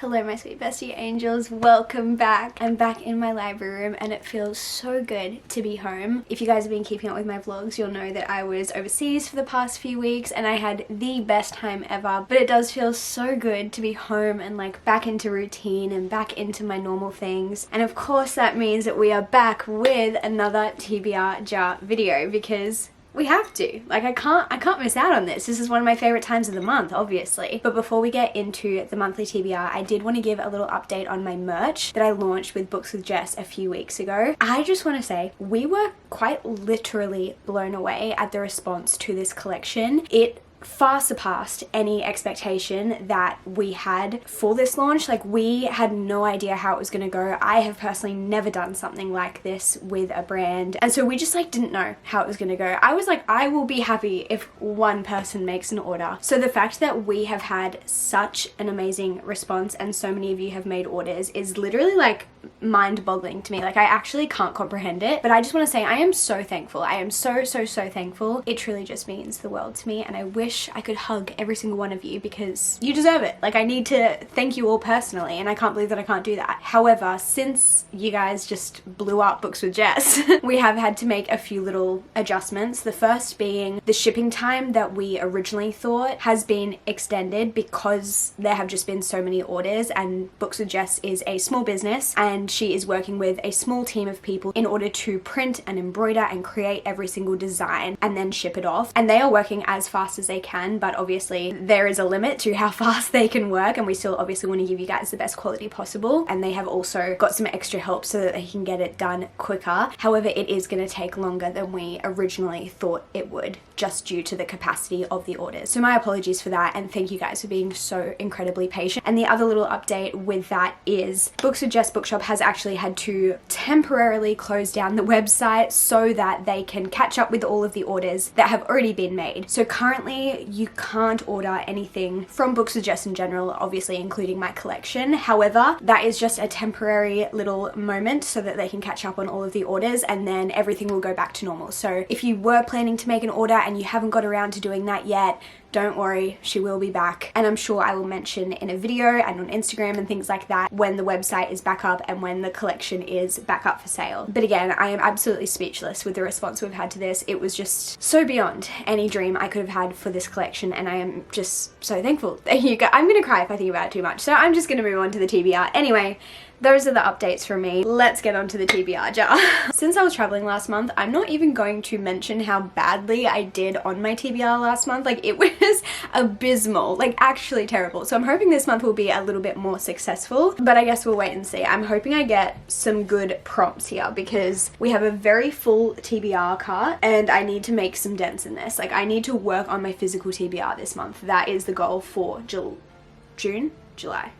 Hello my sweet bestie angels, welcome back. I'm back in my library room and it feels so good to be home. If you guys have been keeping up with my vlogs, you'll know that I was overseas for the past few weeks and I had the best time ever, but it does feel so good to be home and like back into routine and back into my normal things. And of course that means that we are back with another TBR jar video because we have to. Like I can't miss out on this. This is one of my favorite times of the month, obviously. But before we get into the monthly TBR, I did want to give a little update on my merch that I launched with Books with Jess a few weeks ago. I just want to say we were quite literally blown away at the response to this collection. It far surpassed any expectation that we had for this launch. Like we had no idea how it was going to go. I have personally never done something like this with a brand, and so we just like didn't know how it was going to go. I was like, I will be happy if one person makes an order. So the fact that we have had such an amazing response and so many of you have made orders is literally like mind-boggling to me. Like I actually can't comprehend it, but I just want to say I am so thankful. I am so thankful. It truly just means the world to me, and I wish I could hug every single one of you because you deserve it. Like I need to thank you all personally, and I can't believe that I can't do that. However, since you guys just blew up Books with Jess, we have had to make a few little adjustments. The first being the shipping time that we originally thought has been extended because there have just been so many orders, and Books with Jess is a small business and she is working with a small team of people in order to print and embroider and create every single design and then ship it off. And they are working as fast as they can, but obviously there is a limit to how fast they can work, and we still obviously want to give you guys the best quality possible. And they have also got some extra help so that they can get it done quicker. However, it is going to take longer than we originally thought it would, just due to the capacity of the orders. So my apologies for that, and thank you guys for being so incredibly patient. And the other little update with that is Books with Jess Bookshop has actually had to temporarily close down the website so that they can catch up with all of the orders that have already been made. So currently you can't order anything from Books with Jess in general, obviously including my collection. However, that is just a temporary little moment so that they can catch up on all of the orders, and then everything will go back to normal. So if you were planning to make an order and you haven't got around to doing that yet, don't worry, she will be back. And I'm sure I will mention in a video and on Instagram and things like that when the website is back up and when the collection is back up for sale. But again, I am absolutely speechless with the response we've had to this. It was just so beyond any dream I could have had for this collection, and I am just so thankful. I'm gonna cry if I think about it too much, so I'm just gonna move on to the TBR. Anyway, those are the updates from me. Let's get on to the TBR jar. Since I was traveling last month, I'm not even going to mention how badly I did on my TBR last month. Like it was abysmal, like actually terrible. So I'm hoping this month will be a little bit more successful, but I guess we'll wait and see. I'm hoping I get some good prompts here because we have a very full TBR cart and I need to make some dents in this. Like I need to work on my physical TBR this month. That is the goal for June. July.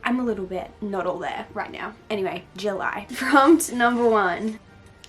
I'm a little bit not all there right now. Anyway, July. Prompt number 1.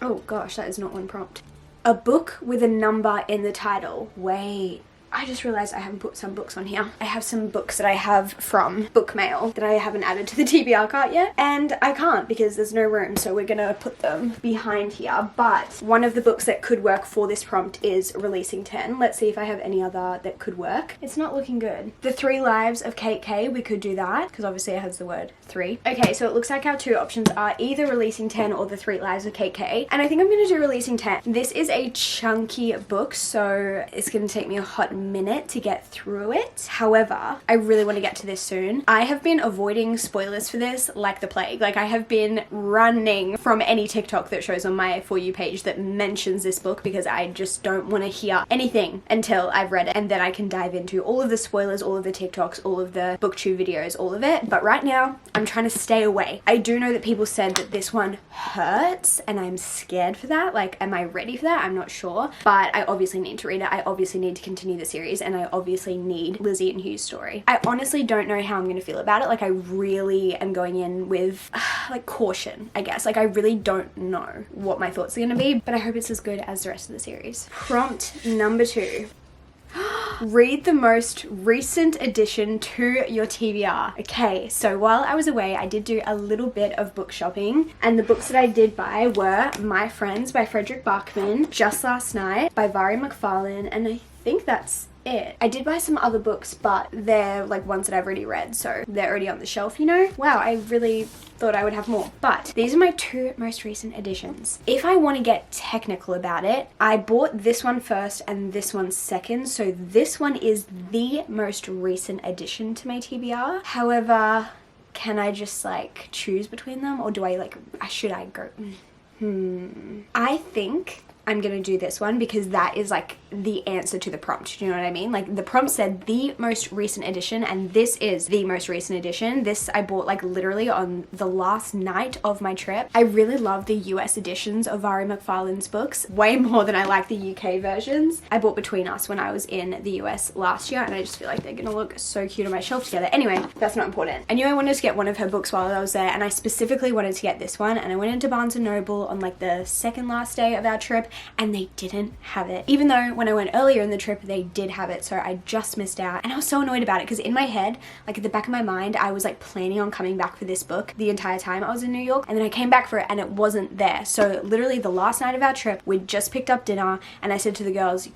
Oh gosh, that is not one prompt. A book with a number in the title. Wait. I just realized I haven't put some books on here. I have some books that I have from book mail that I haven't added to the TBR cart yet, and I can't because there's no room, so we're gonna put them behind here. But one of the books that could work for this prompt is Releasing 10. Let's see if I have any other that could work. It's not looking good. The 3 Lives of Kate K, we could do that because obviously it has the word 3. Okay, so it looks like our 2 options are either Releasing 10 or the 3 Lives of Kate K, and I think I'm gonna do Releasing 10. This is a chunky book, so it's gonna take me a hot minute to get through it. However, I really want to get to this soon. I have been avoiding spoilers for this like the plague. Like I have been running from any TikTok that shows on my For You page that mentions this book because I just don't want to hear anything until I've read it, and then I can dive into all of the spoilers, all of the TikToks, all of the booktube videos, all of it. But right now I'm trying to stay away. I do know that people said that this one hurts and I'm scared for that. Like, am I ready for that? I'm not sure, but I obviously need to read it. I obviously need to continue the series, and I obviously need Lizzie and Hugh's story. I honestly don't know how I'm gonna feel about it. Like I really am going in with like caution, I guess. Like I really don't know what my thoughts are gonna be, but I hope it's as good as the rest of the series. Prompt number 2. Read the most recent addition to your TBR. Okay, so while I was away, I did do a little bit of book shopping, and the books that I did buy were My Friends by Frederick Bachman, Just Last Night by Vari McFarlane, and I think that's it. I did buy some other books, but they're like ones that I've already read, so they're already on the shelf, you know? Wow, I really thought I would have more. But these are my 2 most recent editions. If I want to get technical about it, I bought this one first and this one second, so this one is the most recent addition to my TBR. However, can I just like choose between them, or do I like, should I go? I think I'm gonna do this one because that is like the answer to the prompt. Do you know what I mean? Like the prompt said the most recent edition, and this is the most recent edition. This I bought like literally on the last night of my trip. I really love the US editions of Ari McFarlane's books way more than I like the UK versions. I bought Between Us when I was in the US last year, and I just feel like they're gonna look so cute on my shelf together. Anyway, that's not important. I knew I wanted to get one of her books while I was there, and I specifically wanted to get this one, and I went into Barnes & Noble on like the second last day of our trip, and they didn't have it. Even though when I went earlier in the trip, they did have it, so I just missed out. And I was so annoyed about it because in my head, like at the back of my mind, I was like planning on coming back for this book the entire time I was in New York, and then I came back for it and it wasn't there. So literally the last night of our trip, we'd just picked up dinner, and I said to the girls,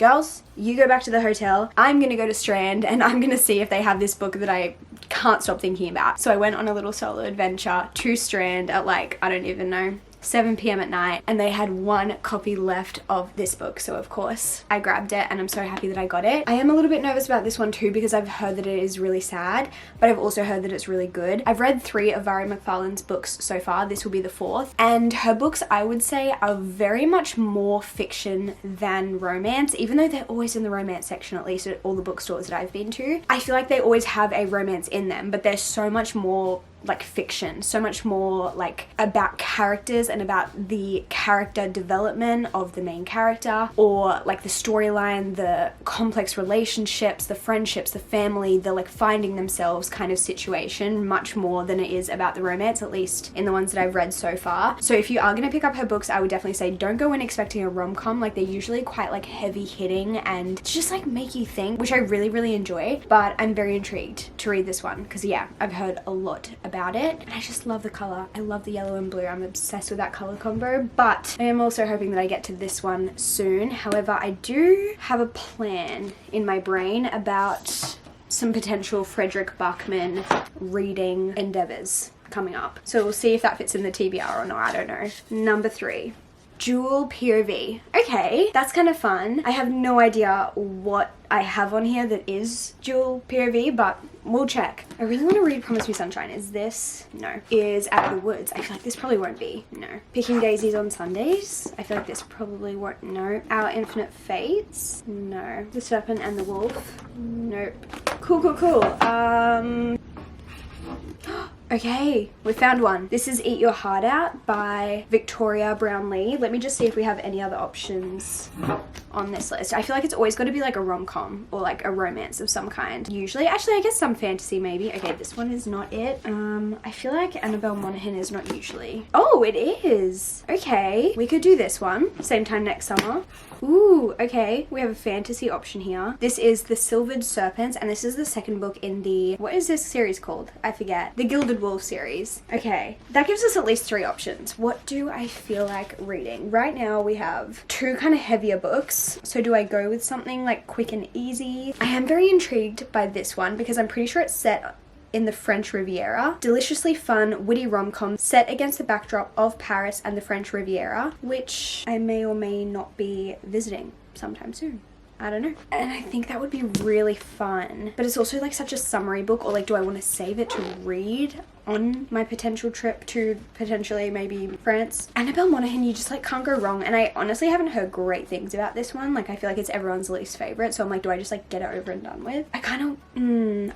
you go back to the hotel, I'm gonna go to Strand and I'm gonna see if they have this book that I can't stop thinking about. So I went on a little solo adventure to Strand at like, I don't even know, 7 p.m. at night, and they had 1 copy left of this book, so of course I grabbed it, and I'm so happy that I got it. I am a little bit nervous about this one too because I've heard that it is really sad, but I've also heard that it's really good. I've read 3 of Ari McFarlane's books so far. This will be the 4th, and her books I would say are very much more fiction than romance, even though they're always in the romance section, at least at all the bookstores that I've been to. I feel like they always have a romance in them, but there's so much more like fiction, so much more like about characters and about the character development of the main character, or like the storyline, the complex relationships, the friendships, the family, the like finding themselves kind of situation, much more than it is about the romance, at least in the ones that I've read so far. So if you are going to pick up her books, I would definitely say don't go in expecting a rom-com. Like they're usually quite like heavy hitting and just like make you think, which I really enjoy. But I'm very intrigued to read this one because yeah, I've heard a lot about it, and I just love the color. I love the yellow and blue. I'm obsessed with that color combo, but I am also hoping that I get to this one soon. However, I do have a plan in my brain about some potential Frederick Bachman reading endeavors coming up, so we'll see if that fits in the TBR or not. I don't know. Number 3, dual POV. Okay, that's kind of fun. I have no idea what I have on here that is dual POV, but we'll check. I really want to read Promise Me Sunshine. Is this? No. Is Out of the Woods. I feel like this probably won't be. No. Picking Daisies on Sundays. I feel like this probably won't. No. Our Infinite Fates. No. The Serpent and the Wolf. Nope. Cool. Okay, we found one. This is Eat Your Heart Out by Victoria Brownlee. Let me just see if we have any other options on this list. I feel like it's always got to be like a rom-com or like a romance of some kind. Usually, actually I guess some fantasy maybe. Okay, this one is not it. I feel like Annabelle Monaghan is not usually. Oh, it is. Okay, we could do this one. Same time next summer. Ooh, okay, we have a fantasy option here. This is The Silvered Serpents, and this is the second book in the, what is this series called? I forget. The Gilded Wolf series. Okay, that gives us at least 3 options. What do I feel like reading? Right now we have 2 kind of heavier books. So do I go with something like quick and easy? I am very intrigued by this one because I'm pretty sure it's set in the French Riviera. Deliciously fun, witty rom-com set against the backdrop of Paris and the French Riviera, which I may or may not be visiting sometime soon. I don't know. And I think that would be really fun. But it's also like such a summary book, or like do I want to save it to read on my potential trip to potentially maybe France? Annabelle Monaghan, you just like can't go wrong, and I honestly haven't heard great things about this one. Like I feel like it's everyone's least favorite, so I'm like, do I just like get it over and done with? I kind of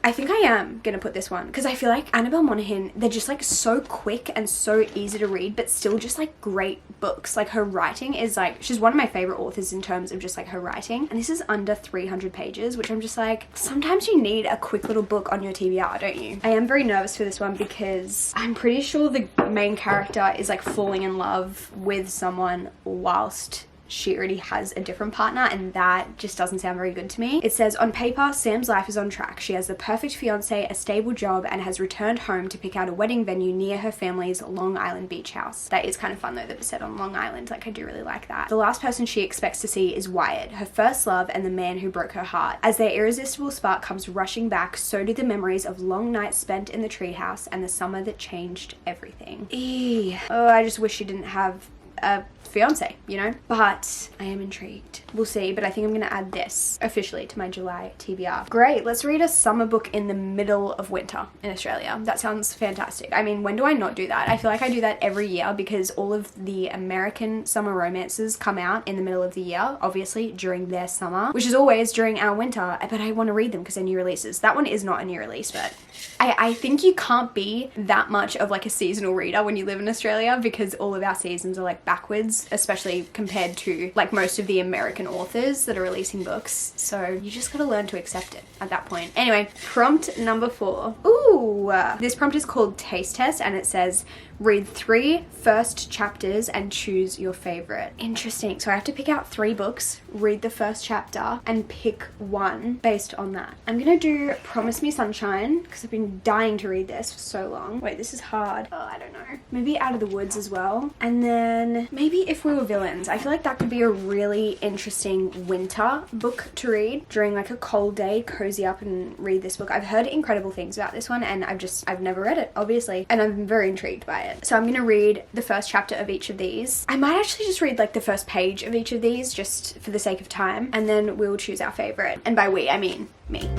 I think I am gonna put this one because I feel like Annabelle Monaghan, they're just like so quick and so easy to read, but still just like great books. Like her writing is like, she's one of my favorite authors in terms of just like her writing, and this is under 300 pages, which I'm just like, sometimes you need a quick little book on your TBR, don't you? I am very nervous for this one because I'm pretty sure the main character is like falling in love with someone whilst she already has a different partner, and that just doesn't sound very good to me. It says, on paper, Sam's life is on track. She has the perfect fiance, a stable job, and has returned home to pick out a wedding venue near her family's Long Island beach house. That is kind of fun though that it's set on Long Island. Like, I do really like that. The last person she expects to see is Wyatt, her first love and the man who broke her heart. As their irresistible spark comes rushing back, so do the memories of long nights spent in the treehouse and the summer that changed everything. Oh, I just wish she didn't have a fiance, you know? But I am intrigued. We'll see, but I think I'm gonna add this officially to my July TBR. Great, let's read a summer book in the middle of winter in Australia. That sounds fantastic. I mean, when do I not do that? I feel like I do that every year because all of the American summer romances come out in the middle of the year, obviously during their summer, which is always during our winter, but I want to read them because they're new releases. That one is not a new release, but I think you can't be that much of like a seasonal reader when you live in Australia because all of our seasons are like backwards, especially compared to like most of the American authors that are releasing books. So you just gotta learn to accept it at that point. Anyway, prompt number 4. Ooh, this prompt is called Taste Test, and it says, read 3 first chapters and choose your favorite. Interesting. So I have to pick out 3 books, read the first chapter, and pick one based on that. I'm gonna do Promise Me Sunshine because I've been dying to read this for so long. Wait, this is hard. Oh, I don't know. Maybe Out of the Woods as well. And then maybe If We Were Villains. I feel like that could be a really interesting winter book to read during like a cold day. Cozy up and read this book. I've heard incredible things about this one, and I've never read it, obviously, and I'm very intrigued by it. So I'm gonna read the first chapter of each of these. I might actually just read like the first page of each of these just for the sake of time, and then we'll choose our favorite. And by we, I mean me.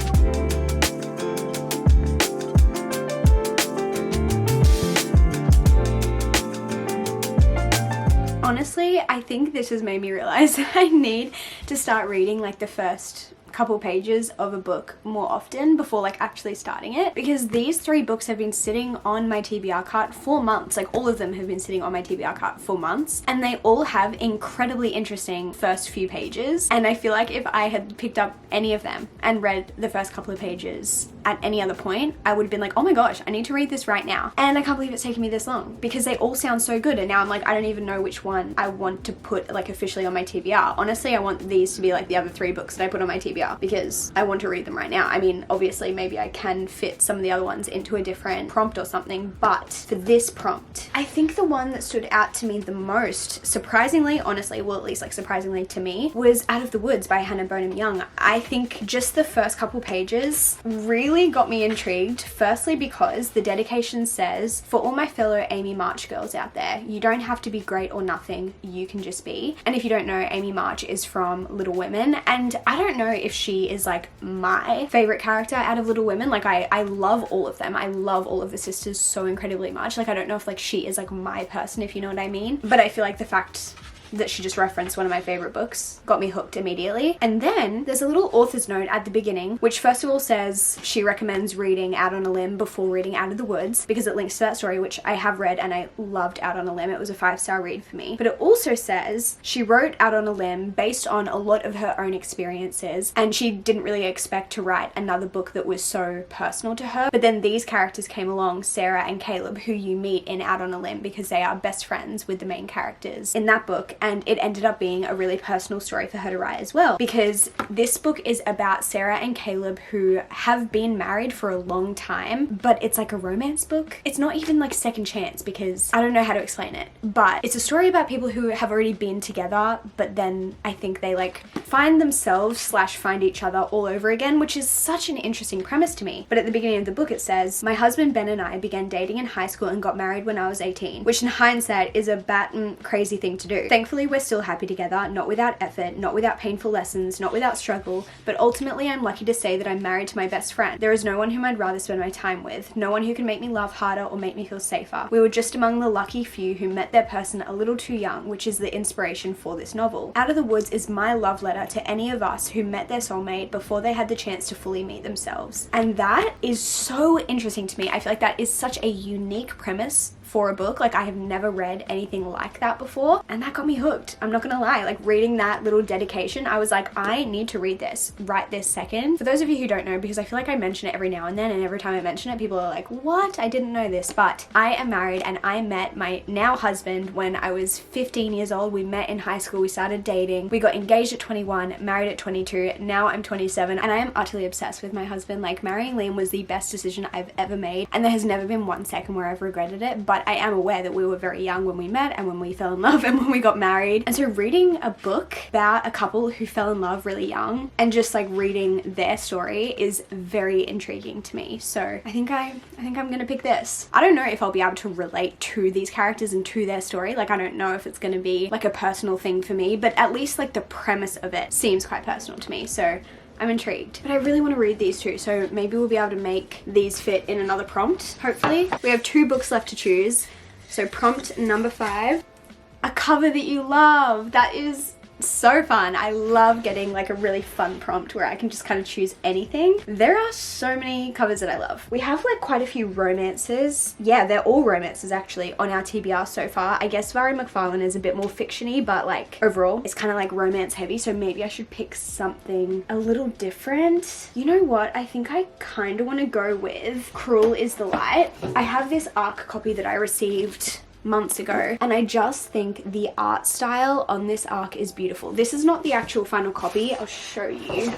Honestly, I think this has made me realize that I need to start reading like the first couple pages of a book more often before like actually starting it, because these 3 books have been sitting on my TBR cart for months. Like, all of them have been sitting on my TBR cart for months, and they all have incredibly interesting first few pages, and I feel like if I had picked up any of them and read the first couple of pages at any other point, I would have been like, oh my gosh, I need to read this right now. And I can't believe it's taken me this long because they all sound so good, and now I'm like, I don't even know which one I want to put like officially on my TBR. Honestly, I want these to be like the other 3 books that I put on my TBR because I want to read them right now. I mean, obviously maybe I can fit some of the other ones into a different prompt or something, but for this prompt, I think the one that stood out to me the most, surprisingly, honestly, well, at least like surprisingly to me, was Out of the Woods by Hannah Bonham Young. I think just the first couple pages really got me intrigued. Firstly, because the dedication says, for all my fellow Amy March girls out there, you don't have to be great or nothing, you can just be. And if you don't know, Amy March is from Little Women, and I don't know if she is like my favorite character out of Little Women. Like, I love all of them. I love all of the sisters so incredibly much. Like, I don't know if like she is like my person, if you know what I mean, but I feel like the fact that she just referenced one of my favorite books got me hooked immediately. And then there's a little author's note at the beginning, which first of all says she recommends reading Out on a Limb before reading Out of the Woods, because it links to that story, which I have read and I loved Out on a Limb. It was a 5-star read for me. But it also says she wrote Out on a Limb based on a lot of her own experiences, and she didn't really expect to write another book that was so personal to her. But then these characters came along, Sarah and Caleb, who you meet in Out on a Limb because they are best friends with the main characters in that book. And it ended up being a really personal story for her to write as well, because this book is about Sarah and Caleb, who have been married for a long time, but it's like a romance book. It's not even like second chance, because I don't know how to explain it, but it's a story about people who have already been together, but then I think they like find themselves / find each other all over again, which is such an interesting premise to me. But at the beginning of the book it says, my husband Ben and I began dating in high school and got married when I was 18, which in hindsight is a batin' crazy thing to do. Thankfully we're still happy together, not without effort, not without painful lessons, not without struggle, but ultimately I'm lucky to say that I'm married to my best friend. There is no one whom I'd rather spend my time with, no one who can make me laugh harder or make me feel safer. We were just among the lucky few who met their person a little too young, which is the inspiration for this novel. Out of the Woods is my love letter to any of us who met their soulmate before they had the chance to fully meet themselves. And that is so interesting to me. I feel like that is such a unique premise for a book. Like I have never read anything like that before, and that got me hooked. I'm not gonna lie, like reading that little dedication, I was like, I need to read this right this second. For those of you who don't know, because I feel like I mention it every now and then, and every time I mention it, people are like, what? I didn't know this. But I am married, and I met my now husband when I was 15 years old. We met in high school, we started dating, we got engaged at 21, married at 22, now I'm 27, and I am utterly obsessed with my husband. Like marrying Liam was the best decision I've ever made, and there has never been one second where I've regretted it. But I am aware that we were very young when we met, and when we fell in love, and when we got married. And so reading a book about a couple who fell in love really young and just like reading their story is very intriguing to me. So I think I'm gonna pick this. I don't know if I'll be able to relate to these characters and to their story. Like I don't know if it's gonna be like a personal thing for me, but at least like the premise of it seems quite personal to me. So I'm intrigued. But I really want to read these two, so maybe we'll be able to make these fit in another prompt, hopefully. We have 2 books left to choose. So prompt number 5, a cover that you love. That is so fun. I love getting like a really fun prompt where I can just kind of choose anything. There are so many covers that I love. We have like quite a few romances. Yeah, they're all romances actually on our TBR so far. I guess Valerie McFarlane is a bit more fiction-y, but like overall it's kind of like romance heavy, so maybe I should pick something a little different. You know what? I think I kind of want to go with Cruel is the Light. I have this ARC copy that I received months ago, and I just think the art style on this ARC is beautiful. This is not the actual final copy. I'll show you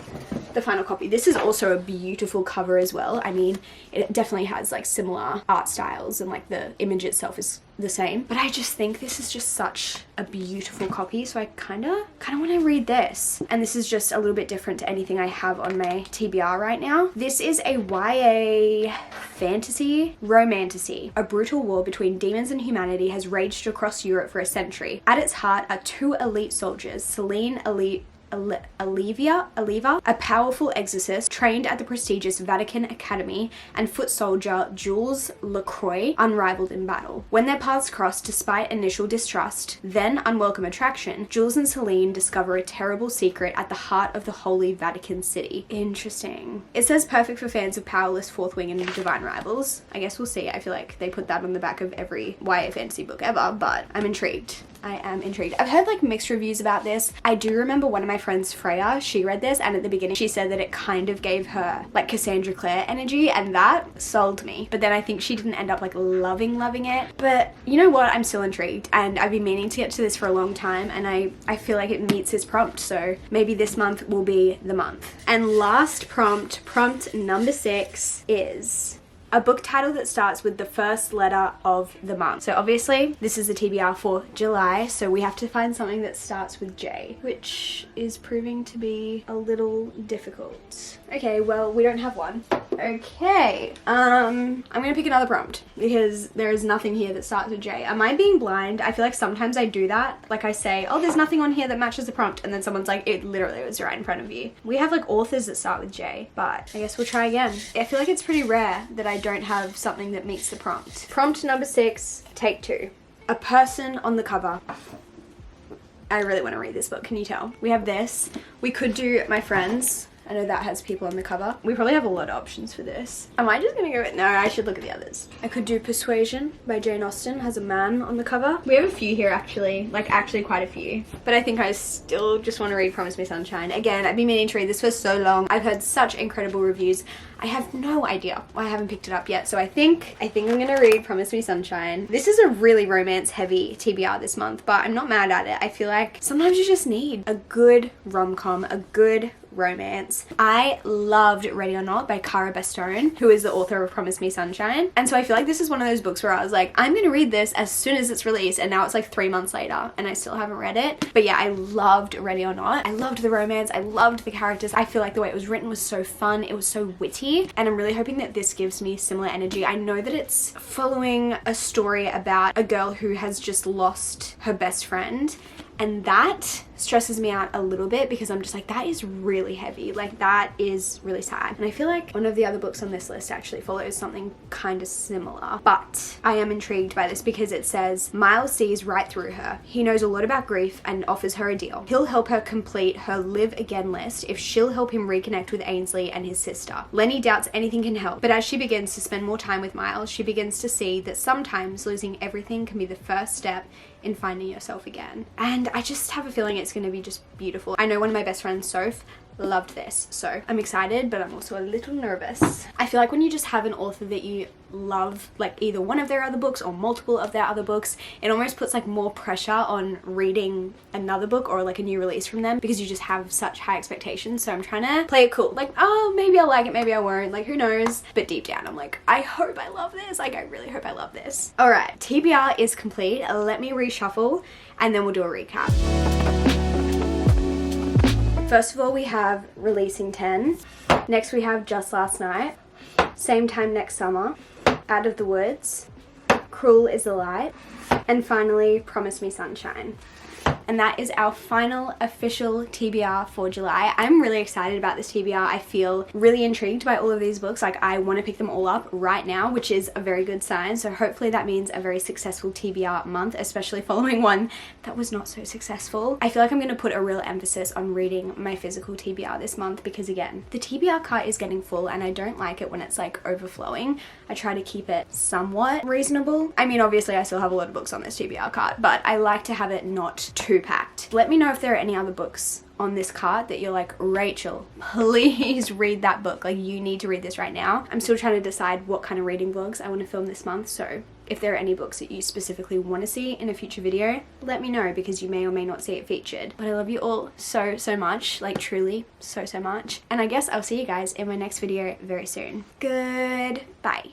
the final copy. This is also a beautiful cover as well. I mean, it definitely has like similar art styles, and like the image itself is the same, but I just think this is just such a beautiful copy, so I kind of want to read this. And this is just a little bit different to anything I have on my TBR right now. This is a YA fantasy romantasy. A brutal war between demons and humanity has raged across Europe for a century. At its heart are 2 elite soldiers, Celine Aliva, a powerful exorcist trained at the prestigious Vatican Academy, and foot soldier Jules Lacroix, unrivaled in battle. When their paths cross, despite initial distrust, then unwelcome attraction, Jules and Celine discover a terrible secret at the heart of the Holy Vatican City. Interesting. It says perfect for fans of powerless fourth wing and divine rivals. I guess we'll see. I feel like they put that on the back of every YA fantasy book ever, but I'm intrigued. I am intrigued. I've heard like mixed reviews about this. I do remember one of my friends, Freya, she read this, and at the beginning she said that it kind of gave her like Cassandra Clare energy, and that sold me. But then I think she didn't end up like loving it. But you know what? I'm still intrigued, and I've been meaning to get to this for a long time, and I feel like it meets this prompt, so maybe this month will be the month. And last prompt number 6 is a book title that starts with the first letter of the month. So obviously this is the TBR for July, so we have to find something that starts with J, which is proving to be a little difficult. Okay, well, we don't have one. Okay, I'm gonna pick another prompt because there is nothing here that starts with J. Am I being blind? I feel like sometimes I do that. Like I say, oh, there's nothing on here that matches the prompt, and then someone's like, it literally was right in front of you. We have like authors that start with J, but I guess we'll try again. I feel like it's pretty rare that I don't have something that meets the prompt. Prompt number 6, take 2. A person on the cover. I really want to read this book, can you tell? We have this. We could do My Friends. I know that has people on the cover. We probably have a lot of options for this. Am I just gonna go with, no, I should look at the others. I could do Persuasion by Jane Austen, has a man on the cover. We have a few here actually, like actually quite a few. But I think I still just want to read Promise Me Sunshine. Again, I've been meaning to read this for so long. I've heard such incredible reviews. I have no idea why I haven't picked it up yet. So I think I'm gonna read Promise Me Sunshine. This is a really romance heavy TBR this month, but I'm not mad at it. I feel like sometimes you just need a good rom-com, a good romance. I loved Ready or Not by Cara Bastone, who is the author of Promise Me Sunshine. And so I feel like this is one of those books where I was like, I'm gonna read this as soon as it's released, and now it's like 3 months later and I still haven't read it. But yeah, I loved Ready or Not. I loved the romance. I loved the characters. I feel like the way it was written was so fun. It was so witty, and I'm really hoping that this gives me similar energy. I know that it's following a story about a girl who has just lost her best friend, and that stresses me out a little bit because I'm just like, that is really heavy. Like, that is really sad. And I feel like one of the other books on this list actually follows something kind of similar. But I am intrigued by this because it says, Miles sees right through her. He knows a lot about grief and offers her a deal. He'll help her complete her live again list if she'll help him reconnect with Ainsley and his sister. Lenny doubts anything can help, but as she begins to spend more time with Miles, she begins to see that sometimes losing everything can be the first step in finding yourself again. And I just have a feeling it's going to be just beautiful. I know one of my best friends, Soph, loved this, so I'm excited, but I'm also a little nervous. I feel like when you just have an author that you love, like either one of their other books or multiple of their other books, it almost puts like more pressure on reading another book or like a new release from them because you just have such high expectations. So I'm trying to play it cool, like, oh, maybe I'll like it, maybe I won't, like, who knows. But deep down I'm like, I hope I love this. Like, I really hope I love this. All right, TBR is complete. Let me reshuffle and then we'll do a recap. First of all, we have Releasing 10. Next we have Just Last Night, Same Time Next Summer, Out of the Woods, Cruel is the Light, and finally Promise Me Sunshine. And that is our final official TBR for July. I'm really excited about this TBR. I feel really intrigued by all of these books. Like, I want to pick them all up right now, which is a very good sign. So hopefully that means a very successful TBR month, especially following one that was not so successful. I feel like I'm going to put a real emphasis on reading my physical TBR this month because, again, the TBR cart is getting full and I don't like it when it's like overflowing. I try to keep it somewhat reasonable. I mean, obviously I still have a lot of books on this TBR cart, but I like to have it not too packed. Let me know if there are any other books on this cart that you're like, Rachel, please read that book. Like, you need to read this right now. I'm still trying to decide what kind of reading vlogs I want to film this month. So if there are any books that you specifically want to see in a future video, let me know because you may or may not see it featured. But I love you all so, so much. Like, truly so, so much. And I guess I'll see you guys in my next video very soon. Goodbye.